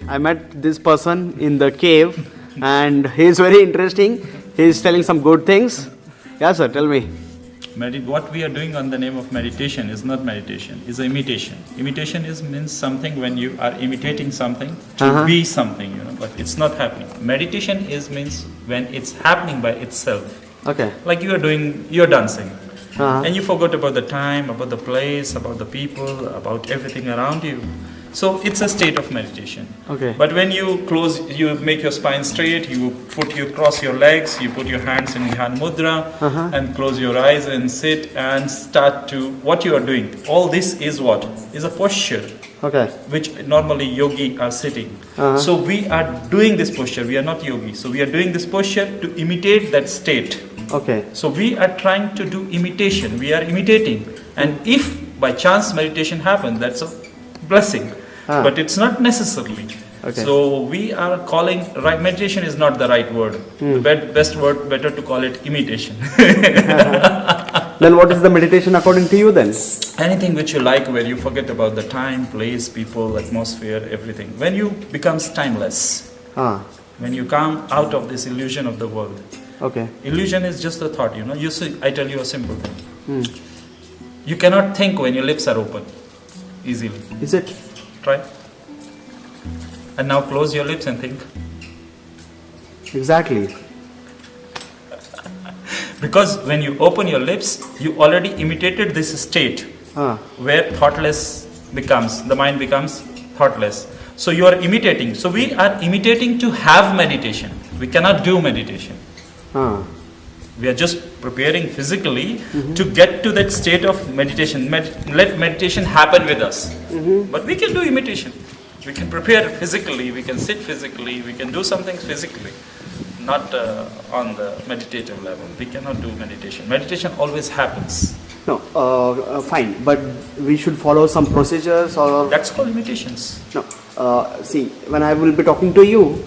I met this person in the cave and he is very interesting. He is telling some good things. Yeah, sir, tell me. What we are doing on the name of meditation is not meditation, is imitation. Imitation means something when you are imitating something to be something, but it's not happening. Meditation means when it's happening by itself. Okay. Like you're dancing. And you forgot about the time, about the place, about the people, about everything around you. So it's a state of meditation. Okay. But when you make your spine straight, you cross your legs, you put your hands in Hand Mudra, and close your eyes and sit and start to what you are doing. All this is what? Is a posture. Okay. Which normally yogi are sitting. So we are doing this posture. We are not yogi. So we are doing this posture to imitate that state. Okay. So we are trying to do imitation. We are imitating. And if by chance meditation happens, that's a blessing. But it's not necessarily. Okay. So we are calling, meditation is not the right word. The best word, better to call it imitation. Then what is the meditation according to you then? Anything which you like, where you forget about the time, place, people, atmosphere, everything. When you becomes timeless. When you come out of this illusion of the world. Okay. Illusion is just a thought, You see, I tell you a simple thing. You cannot think when your lips are open easily. Is it? Try. And now close your lips and think. Exactly. Because when you open your lips, you already imitated this state where thoughtless becomes, the mind becomes thoughtless. So you are imitating. So we are imitating to have meditation. We cannot do meditation. We are just preparing physically to get to that state of meditation. Let meditation happen with us. But we can do imitation. We can prepare physically, we can sit physically, we can do something physically. Not on the meditative level. We cannot do meditation. Meditation always happens. No, fine. But we should follow some procedures or... That's called imitations. No. See, when I will be talking to you,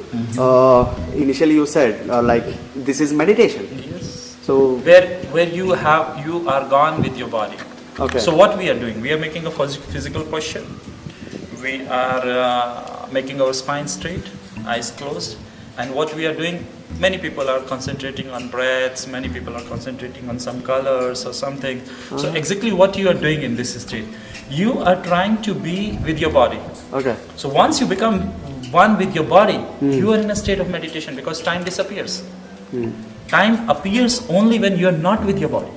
initially you said like this is meditation. Yes. So where you are gone with your body. Okay. So what we are doing? We are making a physical posture. We are making our spine straight, eyes closed. And what we are doing, many people are concentrating on breaths, many people are concentrating on some colors or something. So exactly what you are doing in this state, you are trying to be with your body. Okay. So once you become one with your body, you are in a state of meditation because time disappears. Time appears only when you are not with your body.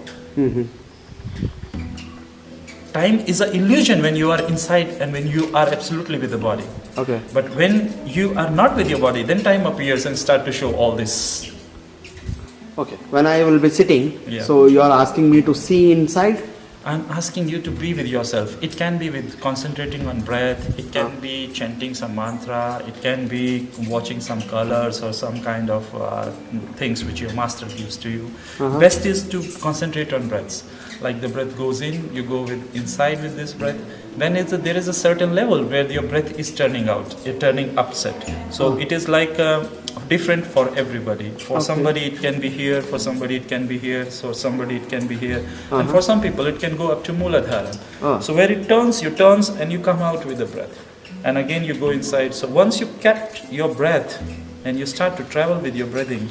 Time is an illusion when you are inside and when you are absolutely with the body. Okay. But when you are not with your body, then time appears and start to show all this. Okay. When I will be sitting, so you are asking me to see inside? I'm asking you to be with yourself. It can be with concentrating on breath. It can be chanting some mantra. It can be watching some colors or some kind of things which your master gives to you. Best is to concentrate on breaths. Like the breath goes in, you go inside with this breath. Then there is a certain level where your breath is turning out, turning upset. So it is like different for everybody. For somebody it can be here, for somebody it can be here, so somebody it can be here. And for some people it can go up to Muladhara. So where it turns, you turns and you come out with the breath. And again you go inside. So once you kept your breath and you start to travel with your breathing,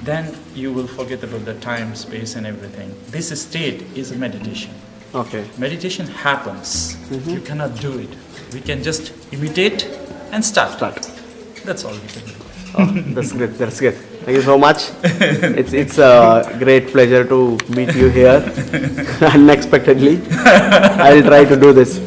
then you will forget about the time, space and everything. This state is a meditation. Okay. Meditation happens. You cannot do it. We can just imitate and start. That's all we can do. That's great. That's great. Thank you so much. It's a great pleasure to meet you here unexpectedly. I'll try to do this.